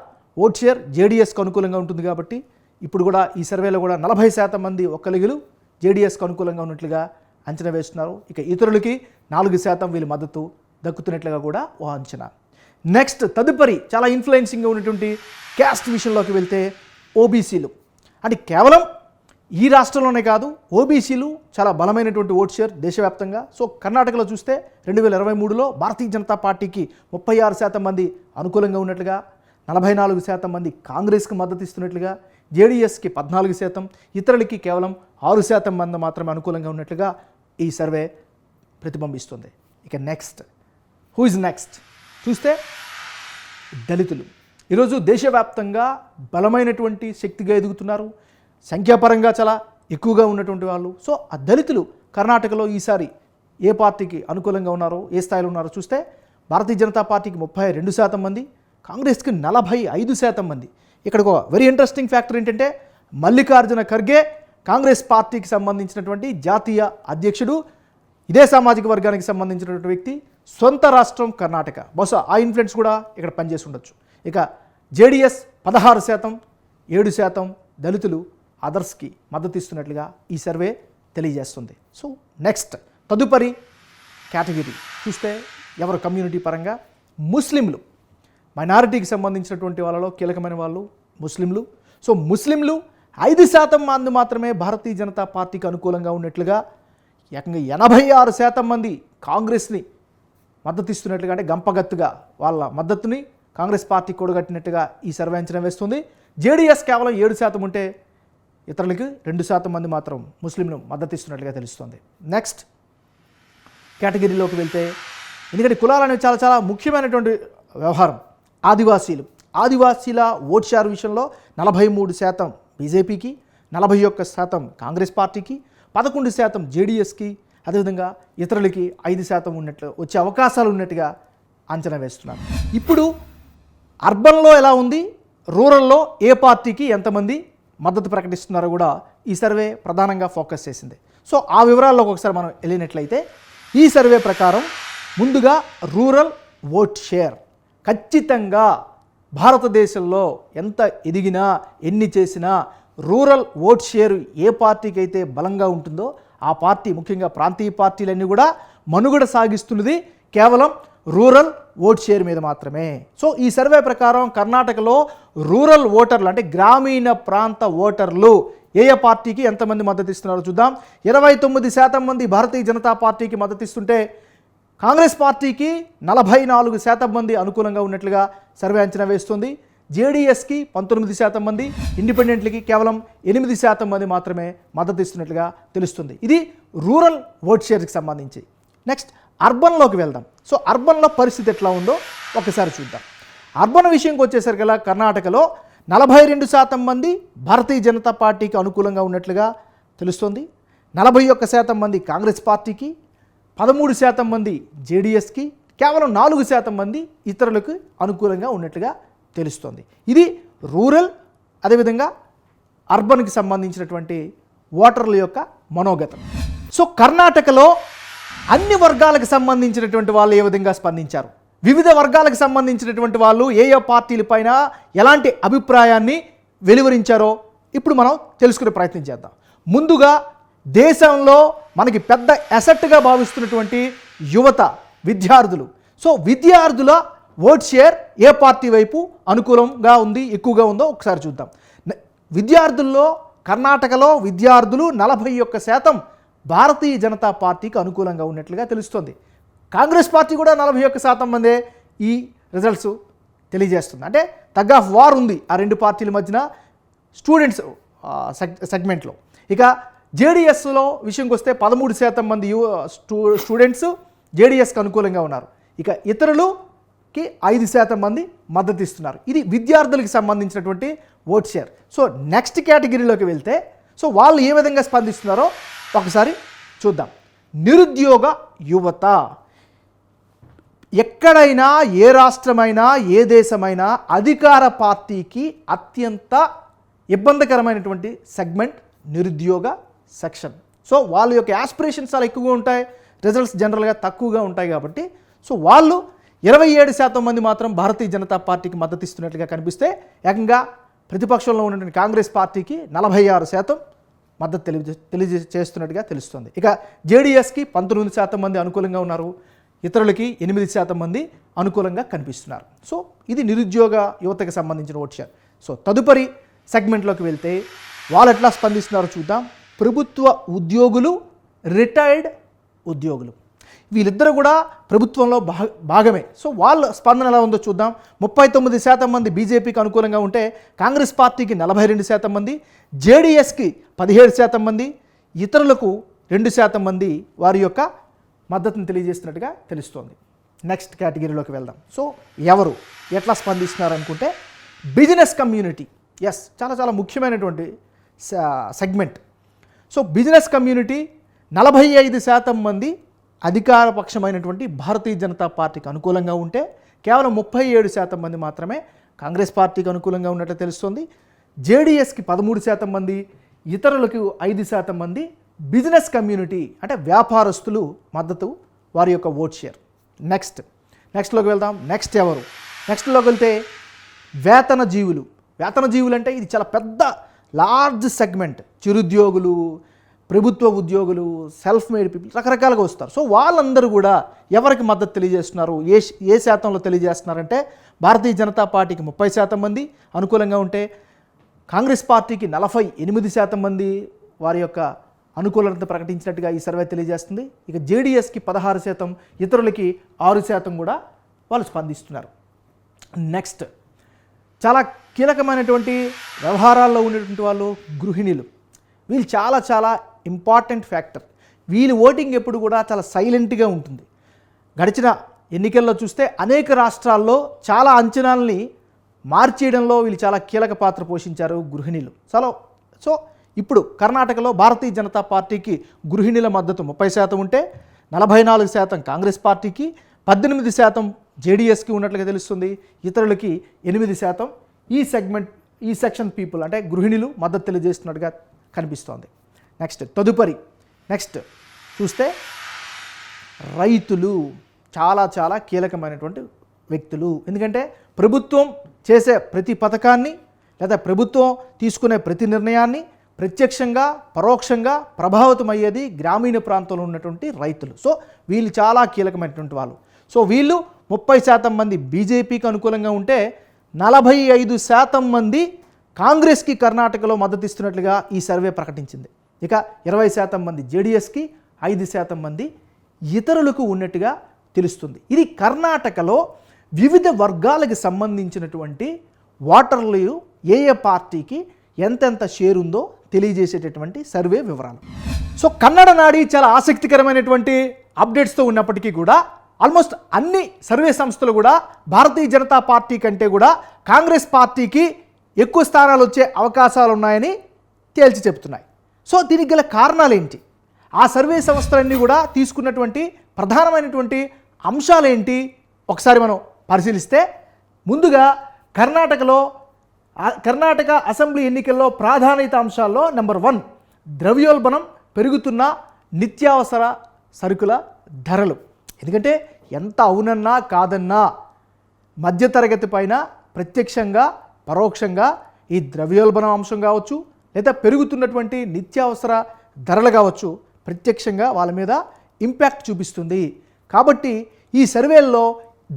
ఓట్ షేర్ జేడీఎస్కి అనుకూలంగా ఉంటుంది కాబట్టి ఇప్పుడు కూడా ఈ సర్వేలో కూడా 40% మంది ఒక్కలిగలు జేడీఎస్కి అనుకూలంగా ఉన్నట్లుగా అంచనా వేస్తున్నారు. ఇక ఇతరులకి 4% వీళ్ళు మద్దతు దక్కుతున్నట్లుగా కూడా ఓ అంచనా. నెక్స్ట్ తదుపరి చాలా ఇన్ఫ్లుయెన్సింగ్గా ఉన్నటువంటి క్యాస్ట్ విషయంలోకి వెళ్తే ఓబీసీలు, అంటే కేవలం ఈ రాష్ట్రంలోనే కాదు, ఓబీసీలు చాలా బలమైనటువంటి ఓట్ షేర్ దేశవ్యాప్తంగా. సో కర్ణాటకలో చూస్తే 2023లో భారతీయ జనతా పార్టీకి 36% మంది అనుకూలంగా ఉన్నట్లుగా, 44% మంది కాంగ్రెస్కి మద్దతు ఇస్తున్నట్లుగా, జేడీఎస్కి 14%, ఇతరులకి కేవలం 6% మంది మాత్రమే అనుకూలంగా ఉన్నట్లుగా ఈ సర్వే ప్రతిబింబిస్తుంది. ఇక నెక్స్ట్ హూ ఇస్ నెక్స్ట్ చూస్తే దళితులు ఈరోజు దేశవ్యాప్తంగా బలమైనటువంటి శక్తిగా ఎదుగుతున్నారు, సంఖ్యాపరంగా చాలా ఎక్కువగా ఉన్నటువంటి వాళ్ళు. సో ఆ దళితులు కర్ణాటకలో ఈసారి ఏ పార్టీకి అనుకూలంగా ఉన్నారో, ఏ స్థాయిలో ఉన్నారో చూస్తే భారతీయ జనతా పార్టీకి 32% మంది, కాంగ్రెస్కి 45% మంది. ఇక్కడ ఒక వెరీ ఇంట్రెస్టింగ్ ఫ్యాక్టర్ ఏంటంటే మల్లికార్జున ఖర్గే కాంగ్రెస్ పార్టీకి సంబంధించినటువంటి జాతీయ అధ్యక్షుడు, ఇదే సామాజిక వర్గానికి సంబంధించినటువంటి వ్యక్తి, సొంత రాష్ట్రం కర్ణాటక. బహుశా ఆ ఇన్ఫ్లుయెన్స్ కూడా ఇక్కడ పనిచేసి ఉండొచ్చు. ఇక జేడీఎస్ 16%, 7% దళితులు అదర్స్కి మద్దతు ఇస్తున్నట్లుగా ఈ సర్వే తెలియజేస్తుంది. సో నెక్స్ట్ తదుపరి కేటగిరీ చూస్తే ఎవరు కమ్యూనిటీ పరంగా ముస్లింలు, మైనారిటీకి సంబంధించినటువంటి వాళ్ళలో కీలకమైన వాళ్ళు ముస్లింలు. సో ముస్లింలు 5% మంది మాత్రమే భారతీయ జనతా పార్టీకి అనుకూలంగా ఉన్నట్లుగా, ఏకంగా 86% మంది కాంగ్రెస్ని మద్దతు ఇస్తున్నట్లుగా, అంటే గంపగత్తుగా వాళ్ళ మద్దతుని కాంగ్రెస్ పార్టీ కూడగట్టినట్టుగా ఈ సర్వే అంచనా వేస్తుంది. జేడీఎస్ కేవలం 7% ఉంటే ఇతరులకి 2% మంది మాత్రం ముస్లింలు మద్దతు ఇస్తున్నట్లుగా తెలుస్తుంది. నెక్స్ట్ కేటగిరీలోకి వెళ్తే, ఎందుకంటే కులాలు అనేవి చాలా చాలా ముఖ్యమైనటువంటి వ్యవహారం. ఆదివాసీల ఓట్ షేర్ విషయంలో 43% బీజేపీకి, 41% కాంగ్రెస్ పార్టీకి, 11% జేడీఎస్కి, అదేవిధంగా ఇతరులకి 5% ఉన్నట్లు వచ్చే అవకాశాలు ఉన్నట్టుగా అంచనా వేస్తున్నారు. ఇప్పుడు అర్బన్లో ఎలా ఉంది, రూరల్లో ఏ పార్టీకి ఎంతమంది మద్దతు ప్రకటిస్తున్నారో కూడా ఈ సర్వే ప్రధానంగా ఫోకస్ చేసింది. సో ఆ వివరాల్లోకి ఒకసారి మనం వెళ్ళినట్లయితే ఈ సర్వే ప్రకారం ముందుగా రూరల్ ఓట్ షేర్ ఖచ్చితంగా భారతదేశంలో ఎంత ఎదిగినా ఎన్ని చేసినా రూరల్ ఓట్ షేర్ ఏ పార్టీకి అయితే బలంగా ఉంటుందో ఆ పార్టీ, ముఖ్యంగా ప్రాంతీయ పార్టీలన్నీ కూడా మనుగడ సాగిస్తున్నది కేవలం రూరల్ ఓట్ షేర్ మీద మాత్రమే. సో ఈ సర్వే ప్రకారం కర్ణాటకలో రూరల్ ఓటర్లు, అంటే గ్రామీణ ప్రాంత ఓటర్లు ఏ ఏ పార్టీకి ఎంతమంది మద్దతు ఇస్తున్నారో చూద్దాం. 29% మంది భారతీయ జనతా పార్టీకి మద్దతు ఇస్తుంటే కాంగ్రెస్ పార్టీకి 44% మంది అనుకూలంగా ఉన్నట్లుగా సర్వే అంచనా వేస్తుంది. జేడీఎస్కి 19% మంది, ఇండిపెండెంట్లకి కేవలం 8% మంది మాత్రమే మద్దతు ఇస్తున్నట్లుగా తెలుస్తుంది. ఇది రూరల్ ఓట్ షేర్కి సంబంధించి. నెక్స్ట్ అర్బన్లోకి వెళ్దాం. సో అర్బన్లో పరిస్థితి ఎట్లా ఉందో ఒకసారి చూద్దాం. అర్బన్ విషయంకి వచ్చేసరికల్లా కర్ణాటకలో 42% మంది భారతీయ జనతా పార్టీకి అనుకూలంగా ఉన్నట్లుగా తెలుస్తుంది. 41% మంది కాంగ్రెస్ పార్టీకి, 13% మంది జేడీఎస్కి, కేవలం 4% మంది ఇతరులకు అనుకూలంగా ఉన్నట్లుగా తెలుస్తుంది. ఇది రూరల్ అదేవిధంగా అర్బన్కి సంబంధించినటువంటి ఓటర్ల యొక్క మనోగతం. సో కర్ణాటకలో అన్ని వర్గాలకు సంబంధించినటువంటి వాళ్ళు ఏ విధంగా స్పందించారు, వివిధ వర్గాలకు సంబంధించినటువంటి వాళ్ళు ఏ ఏ పార్టీలపైన ఎలాంటి అభిప్రాయాన్ని వెలువరించారో ఇప్పుడు మనం తెలుసుకునే ప్రయత్నం చేద్దాం. ముందుగా దేశంలో మనకి పెద్ద అసెట్గా భావిస్తున్నటువంటి యువత, విద్యార్థులు. సో విద్యార్థుల ఓట్ షేర్ ఏ పార్టీ వైపు అనుకూలంగా ఉంది, ఎక్కువగా ఉందో ఒకసారి చూద్దాం. విద్యార్థుల్లో కర్ణాటకలో విద్యార్థులు 41% భారతీయ జనతా పార్టీకి అనుకూలంగా ఉన్నట్లుగా తెలుస్తోంది. కాంగ్రెస్ పార్టీ కూడా 41% మందే ఈ రిజల్ట్స్ తెలియజేస్తుంది. అంటే టగ్ ఆఫ్ వార్ ఉంది ఆ రెండు పార్టీల మధ్యన స్టూడెంట్స్ సెగ్మెంట్లో. ఇక జేడీఎస్లో విషయంకి వస్తే 13% మంది స్టూడెంట్స్ జేడీఎస్కి అనుకూలంగా ఉన్నారు. ఇక ఇతరులకి 5% మంది మద్దతు ఇస్తున్నారు. ఇది విద్యార్థులకు సంబంధించినటువంటి ఓట్ షేర్. సో నెక్స్ట్ కేటగిరీలోకి వెళ్తే సో వాళ్ళు ఏ విధంగా స్పందిస్తున్నారో ఒకసారి చూద్దాం. నిరుద్యోగ యువత. ఎక్కడైనా ఏ రాష్ట్రమైనా ఏ దేశమైనా అధికార పార్టీకి అత్యంత ఇబ్బందికరమైనటువంటి సెగ్మెంట్ నిరుద్యోగ సెక్షన్. సో వాళ్ళ యొక్క యాస్పిరేషన్స్ చాలా ఎక్కువగా ఉంటాయి, రిజల్ట్స్ జనరల్గా తక్కువగా ఉంటాయి. కాబట్టి సో వాళ్ళు 27% మంది మాత్రం భారతీయ జనతా పార్టీకి మద్దతు ఇస్తున్నట్లుగా కనిపిస్తే ఏకంగా ప్రతిపక్షంలో ఉన్నటువంటి కాంగ్రెస్ పార్టీకి 46% మద్దతు తెలియజేస్తున్నట్టుగా తెలుస్తుంది. ఇక జేడీఎస్కి 19% మంది అనుకూలంగా ఉన్నారు, ఇతరులకి 8% మంది అనుకూలంగా కనిపిస్తున్నారు. సో ఇది నిరుద్యోగ యువతకు సంబంధించిన ఓట్ షేర్. సో తదుపరి సెగ్మెంట్లోకి వెళ్తే వాళ్ళు ఎట్లా స్పందిస్తున్నారో చూద్దాం. ప్రభుత్వ ఉద్యోగులు, రిటైర్డ్ ఉద్యోగులు, వీళ్ళిద్దరూ కూడా ప్రభుత్వంలో భాగమే. సో వాళ్ళ స్పందన ఎలా ఉందో చూద్దాం. 39% మంది బీజేపీకి అనుకూలంగా ఉంటే కాంగ్రెస్ పార్టీకి 42% మంది, జేడీఎస్కి 17% మంది, ఇతరులకు 2% మంది వారి యొక్క మద్దతును తెలియజేస్తున్నట్టుగా తెలుస్తోంది. నెక్స్ట్ కేటగిరీలోకి వెళ్దాం. సో ఎవరు ఎట్లా స్పందిస్తున్నారు అనుకుంటే బిజినెస్ కమ్యూనిటీ. ఎస్, చాలా చాలా ముఖ్యమైనటువంటి సెగ్మెంట్. సో బిజినెస్ కమ్యూనిటీ 45% మంది అధికారపక్షమైనటువంటి భారతీయ జనతా పార్టీకి అనుకూలంగా ఉంటే కేవలం 37% మంది మాత్రమే కాంగ్రెస్ పార్టీకి అనుకూలంగా ఉన్నట్లు తెలుస్తుంది. జేడీఎస్కి 13% మంది, ఇతరులకు 5% మంది బిజినెస్ కమ్యూనిటీ అంటే వ్యాపారస్తులు మద్దతు వారి యొక్క ఓట్ షేర్. నెక్స్ట్లోకి వెళ్దాం. నెక్స్ట్లోకి వెళ్తే వేతన జీవులు. వేతన జీవులు అంటే ఇది చాలా పెద్ద లార్జ్ సెగ్మెంట్. చిరుద్యోగులు, ప్రభుత్వ ఉద్యోగులు, సెల్ఫ్ మేడ్ పీపుల్ రకరకాలుగా వస్తారు. సో వాళ్ళందరూ కూడా ఎవరికి మద్దతు తెలియజేస్తున్నారు, ఏ శాతంలో తెలియజేస్తున్నారంటే భారతీయ జనతా పార్టీకి 30% మంది అనుకూలంగా ఉంటే కాంగ్రెస్ పార్టీకి 48% మంది వారి యొక్క అనుకూలత ప్రకటించినట్టుగా ఈ సర్వే తెలియజేస్తుంది. ఇక జేడీఎస్కి 16%, ఇతరులకి 6% కూడా వాళ్ళు స్పందిస్తున్నారు. నెక్స్ట్ చాలా కీలకమైనటువంటి వ్యవహారాల్లో ఉన్నటువంటి వాళ్ళు గృహిణులు. వీళ్ళు చాలా చాలా ఇంపార్టెంట్ ఫ్యాక్టర్. వీళ్ళు ఓటింగ్ ఎప్పుడు కూడా చాలా సైలెంట్గా ఉంటుంది. గడిచిన ఎన్నికల్లో చూస్తే అనేక రాష్ట్రాల్లో చాలా అంచనాలని మార్చేయడంలో వీళ్ళు చాలా కీలక పాత్ర పోషించారు గృహిణులు. సో ఇప్పుడు కర్ణాటకలో భారతీయ జనతా పార్టీకి గృహిణుల మద్దతు 30% ఉంటే 44% కాంగ్రెస్ పార్టీకి, 18% జేడీఎస్కి ఉన్నట్లుగా తెలుస్తుంది. ఇతరులకి 8% ఈ సెక్షన్ పీపుల్ అంటే గృహిణులు మద్దతు తెలియజేస్తున్నట్టుగా కనిపిస్తోంది. నెక్స్ట్ చూస్తే రైతులు చాలా చాలా కీలకమైనటువంటి వ్యక్తులు. ఎందుకంటే ప్రభుత్వం చేసే ప్రతి పథకాన్ని లేదా ప్రభుత్వం తీసుకునే ప్రతి నిర్ణయాన్ని ప్రత్యక్షంగా పరోక్షంగా ప్రభావితమయ్యేది గ్రామీణ ప్రాంతంలో ఉన్నటువంటి రైతులు. సో వీళ్ళు చాలా కీలకమైనటువంటి వాళ్ళు. సో వీళ్ళు 30% మంది బీజేపీకి అనుకూలంగా ఉంటే 45% మంది కాంగ్రెస్కి కర్ణాటకలో మద్దతు ఇస్తున్నట్లుగా ఈ సర్వే ప్రకటించింది. ఇక 20% మంది జేడీఎస్కి, 5% మంది ఇతరులకు ఉన్నట్టుగా తెలుస్తుంది. ఇది కర్ణాటకలో వివిధ వర్గాలకు సంబంధించినటువంటి ఓటర్లు ఏ పార్టీకి ఎంతెంత షేర్ ఉందో తెలియజేసేటటువంటి సర్వే వివరాలు. సో కన్నడ నాడి చాలా ఆసక్తికరమైనటువంటి అప్డేట్స్తో ఉన్నప్పటికీ కూడా ఆల్మోస్ట్ అన్ని సర్వే సంస్థలు కూడా భారతీయ జనతా పార్టీ కంటే కూడా కాంగ్రెస్ పార్టీకి ఎక్కువ స్థానాలు వచ్చే అవకాశాలు ఉన్నాయని తేల్చి చెప్తున్నాయి. సో దీనికి గల కారణాలు ఏంటి, ఆ సర్వే సంస్థలన్నీ కూడా తీసుకున్నటువంటి ప్రధానమైనటువంటి అంశాలు ఏంటి ఒకసారి మనం పరిశీలిస్తే, ముందుగా కర్ణాటక అసెంబ్లీ ఎన్నికల్లో ప్రాధాన్యత అంశాల్లో నెంబర్ 1 ద్రవ్యోల్బణం, పెరుగుతున్న నిత్యావసర సరుకుల ధరలు. ఎందుకంటే ఎంత అవునన్నా కాదన్నా మధ్యతరగతి పైన ప్రత్యక్షంగా పరోక్షంగా ఈ ద్రవ్యోల్బణం అంశం కావచ్చు లేదా పెరుగుతున్నటువంటి నిత్యావసర ధరలు కావచ్చు ప్రత్యక్షంగా వాళ్ళ మీద ఇంపాక్ట్ చూపిస్తుంది. కాబట్టి ఈ సర్వేల్లో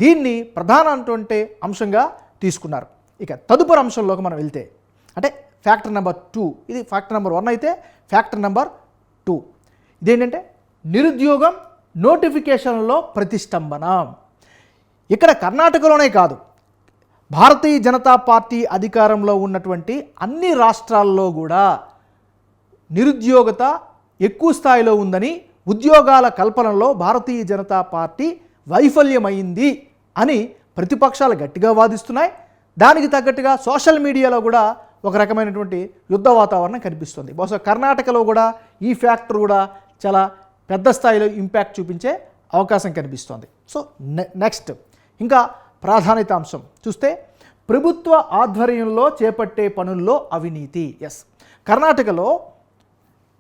దీన్ని ప్రధానమైనటువంటి అంశంగా తీసుకున్నారు. ఇక తదుపరి అంశంలోకి మనం వెళ్తే, అంటే ఫ్యాక్టర్ నెంబర్ 2. ఇది ఫ్యాక్టర్ నెంబర్ 1 అయితే ఫ్యాక్టర్ నెంబర్ 2 ఇదేంటంటే నిరుద్యోగం నోటిఫికేషన్లో ప్రతిష్టంభన. ఇక్కడ కర్ణాటకలోనే కాదు, భారతీయ జనతా పార్టీ అధికారంలో ఉన్నటువంటి అన్ని రాష్ట్రాల్లో కూడా నిరుద్యోగత ఎక్కువ స్థాయిలో ఉందని, ఉద్యోగాల కల్పనలో భారతీయ జనతా పార్టీ వైఫల్యమైంది అని ప్రతిపక్షాలు గట్టిగా వాదిస్తున్నాయి. దానికి తగ్గట్టుగా సోషల్ మీడియాలో కూడా ఒక రకమైనటువంటి యుద్ధ వాతావరణం కనిపిస్తుంది. బహుశా కర్ణాటకలో కూడా ఈ ఫ్యాక్టర్ కూడా చాలా పెద్ద స్థాయిలో ఇంపాక్ట్ చూపించే అవకాశం కనిపిస్తోంది. సో నెక్స్ట్ ఇంకా ప్రాధాన్యత అంశం చూస్తే ప్రభుత్వ ఆధ్వర్యంలో చేపట్టే పనుల్లో అవినీతి. ఎస్, కర్ణాటకలో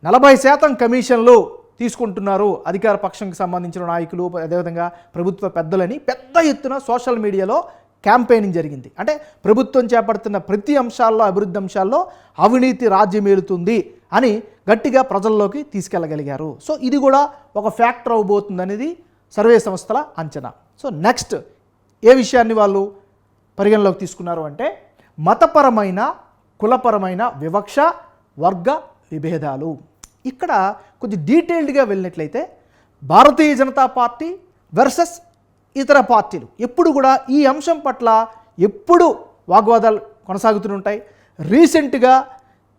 40% కమిషన్లు తీసుకుంటున్నారు అధికార పక్షంకి సంబంధించిన నాయకులు, అదేవిధంగా ప్రభుత్వ పెద్దలని పెద్ద ఎత్తున సోషల్ మీడియాలో క్యాంపెయినింగ్ జరిగింది. అంటే ప్రభుత్వం చేపడుతున్న ప్రతి అంశాల్లో, అభివృద్ధి అంశాల్లో అవినీతి రాజ్యమేలుతుంది అని గట్టిగా ప్రజల్లోకి తీసుకెళ్ళగలిగారు. సో ఇది కూడా ఒక ఫ్యాక్టర్ అవబోతుంది అనేది సర్వే సంస్థల అంచనా. సో నెక్స్ట్ ఏ విషయాన్ని వాళ్ళు పరిగణలోకి తీసుకున్నారు అంటే మతపరమైన, కులపరమైన వివక్ష, వర్గ విభేదాలు. ఇక్కడ కొంచెం డీటెయిల్డ్గా వెళ్ళినట్లయితే భారతీయ జనతా పార్టీ వర్సెస్ ఇతర పార్టీలు ఎప్పుడు కూడా ఈ అంశం పట్ల ఎప్పుడు వాగ్వాదాలు కొనసాగుతుంటాయి. రీసెంట్గా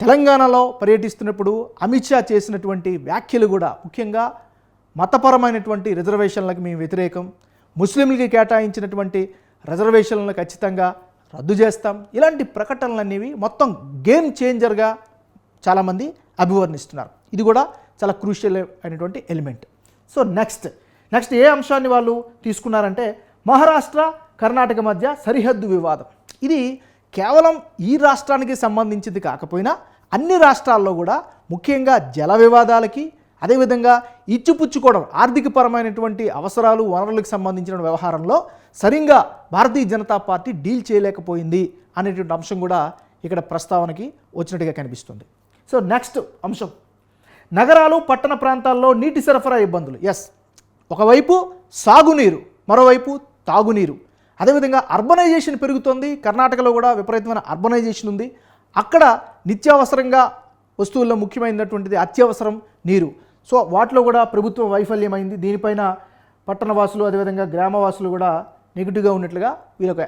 తెలంగాణలో పర్యటిస్తున్నప్పుడు అమిత్ షా చేసినటువంటి వ్యాఖ్యలు కూడా ముఖ్యంగా మతపరమైనటువంటి రిజర్వేషన్లకు మేము వ్యతిరేకం, ముస్లింలకి కేటాయించినటువంటి రిజర్వేషన్లను ఖచ్చితంగా రద్దు చేస్తాం, ఇలాంటి ప్రకటనలు అనేవి మొత్తం గేమ్ చేంజర్గా చాలామంది అభివర్ణిస్తున్నారు. ఇది కూడా చాలా క్రూషియల్ అయినటువంటి ఎలిమెంట్. సో నెక్స్ట్ ఏ అంశాన్ని వాళ్ళు తీసుకున్నారంటే మహారాష్ట్ర, కర్ణాటక మధ్య సరిహద్దు వివాదం. ఇది కేవలం ఈ రాష్ట్రానికి సంబంధించింది కాకపోయినా అన్ని రాష్ట్రాల్లో కూడా ముఖ్యంగా జల వివాదాలకి, అదేవిధంగా ఇచ్చిపుచ్చుకోవడం, ఆర్థికపరమైనటువంటి అవసరాలు, వనరులకు సంబంధించిన వ్యవహారంలో సరిగ్గా భారతీయ జనతా పార్టీ డీల్ చేయలేకపోయింది అనేటువంటి అంశం కూడా ఇక్కడ ప్రస్తావనకి వచ్చినట్టుగా కనిపిస్తుంది. సో నెక్స్ట్ అంశం నగరాలు, పట్టణ ప్రాంతాల్లో నీటి సరఫరా ఇబ్బందులు. ఎస్, ఒకవైపు సాగునీరు, మరోవైపు తాగునీరు, అదేవిధంగా అర్బనైజేషన్ పెరుగుతోంది. కర్ణాటకలో కూడా విపరీతమైన అర్బనైజేషన్ ఉంది. అక్కడ నిత్యావసరంగా వస్తువుల్లో ముఖ్యమైనటువంటిది అత్యవసరం నీరు. సో వాటిలో కూడా ప్రభుత్వం వైఫల్యమైంది. దీనిపైన పట్టణవాసులు, అదేవిధంగా గ్రామవాసులు కూడా నెగిటివ్గా ఉన్నట్లుగా వీళ్ళొక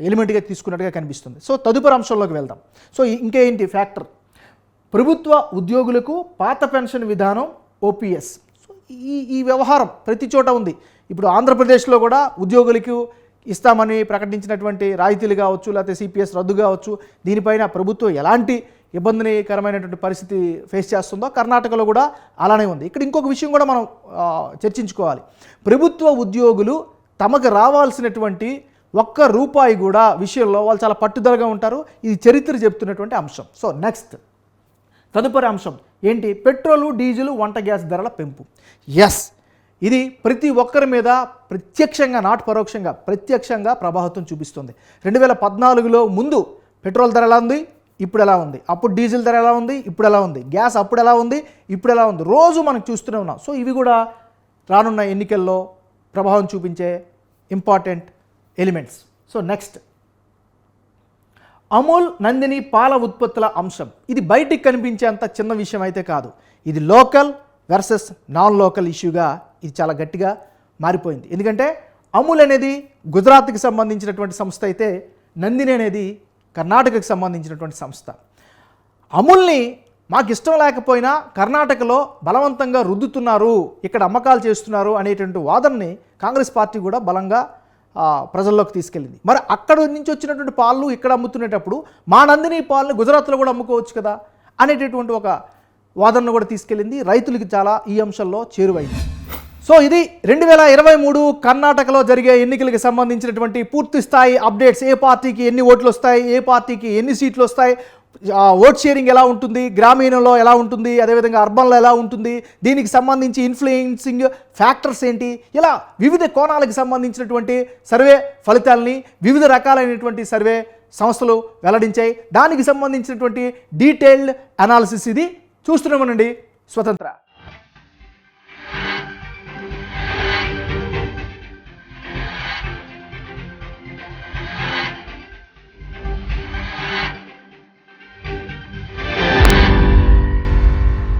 ఎలిమెంట్గా తీసుకున్నట్టుగా కనిపిస్తుంది. సో తదుపరి అంశంలోకి వెళ్దాం. సో ఇంకేంటి ఫ్యాక్టర్, ప్రభుత్వ ఉద్యోగులకు పాత పెన్షన్ విధానం ఓపీఎస్. సో ఈ వ్యవహారం ప్రతి చోట ఉంది. ఇప్పుడు ఆంధ్రప్రదేశ్లో కూడా ఉద్యోగులకు ఇస్తామని ప్రకటించినటువంటి రాయితీలు కావచ్చు, లేకపోతే సిపిఎస్ రద్దు కావచ్చు, దీనిపైన ప్రభుత్వం ఎలాంటి ఇబ్బందికరమైనటువంటి పరిస్థితి ఫేస్ చేస్తుందో కర్ణాటకలో కూడా అలానే ఉంది. ఇక్కడ ఇంకొక విషయం కూడా మనం చర్చించుకోవాలి. ప్రభుత్వ ఉద్యోగులు తమకు రావాల్సినటువంటి ₹1 కూడా విషయంలో వాళ్ళు చాలా పట్టుదలగా ఉంటారు. ఇది చరిత్ర చెప్తున్నటువంటి అంశం. సో నెక్స్ట్ తదుపరి అంశం ఏంటి, పెట్రోలు, డీజిల్, వంట గ్యాస్ ధరల పెంపు. ఎస్, ఇది ప్రతి ఒక్కరి మీద ప్రత్యక్షంగా, నాట్ పరోక్షంగా, ప్రత్యక్షంగా ప్రభావితం చూపిస్తుంది. 2014లో ముందు పెట్రోల్ ధర ఎలా ఉంది, ఇప్పుడు ఎలా ఉంది, అప్పుడు డీజిల్ ధర ఎలా ఉంది, ఇప్పుడు ఎలా ఉంది, గ్యాస్ అప్పుడు ఎలా ఉంది, ఇప్పుడు ఎలా ఉంది, రోజు మనం చూస్తూనే ఉన్నాం. సో ఇవి కూడా రానున్న ఎన్నికల్లో ప్రభావం చూపించే important elements. So next Amul, Nandini పాల ఉత్పత్తుల అంశం. ఇది బయటికి కనిపించేంత చిన్న విషయం అయితే కాదు. ఇది లోకల్ వర్సెస్ నాన్ లోకల్ ఇష్యూగా ఇది చాలా గట్టిగా మారిపోయింది. ఎందుకంటే అమూల్ అనేది గుజరాత్కి సంబంధించినటువంటి సంస్థ అయితే నందిని అనేది కర్ణాటకకు సంబంధించినటువంటి సంస్థ. అమూల్ని మాకు ఇష్టం లేకపోయినా కర్ణాటకలో బలవంతంగా రుద్దుతున్నారు, ఇక్కడ అమ్మకాలు చేస్తున్నారు అనేటువంటి వాదనని కాంగ్రెస్ పార్టీ కూడా బలంగా ప్రజల్లోకి తీసుకెళ్ళింది. మరి అక్కడ నుంచి వచ్చినటువంటి పాలు ఇక్కడ అమ్ముతునేటప్పుడు మా నందిని పాలను గుజరాత్లో కూడా అమ్ముకోవచ్చు కదా అనేటటువంటి ఒక వాదనను కూడా తీసుకెళ్ళింది. రైతులకి చాలా ఈ అంశంలో చేరువైంది. సో ఇది 2023 కర్ణాటకలో జరిగే ఎన్నికలకు సంబంధించినటువంటి పూర్తి స్థాయి అప్డేట్స్. ఏ పార్టీకి ఎన్ని ఓట్లు వస్తాయి, ఏ పార్టీకి ఎన్ని సీట్లు వస్తాయి, ఓట్ షేరింగ్ ఎలా ఉంటుంది, గ్రామీణంలో ఎలా ఉంటుంది, అదేవిధంగా అర్బన్లో ఎలా ఉంటుంది, దీనికి సంబంధించి ఇన్ఫ్లుయెన్సింగ్ ఫ్యాక్టర్స్ ఏంటి, ఇలా వివిధ కోణాలకు సంబంధించినటువంటి సర్వే ఫలితాలని వివిధ రకాలైనటువంటి సర్వే సంస్థలు వెల్లడించాయి. దానికి సంబంధించినటువంటి డీటెయిల్డ్ అనాలిసిస్ ఇది. చూస్తున్నామనండి స్వతంత్ర.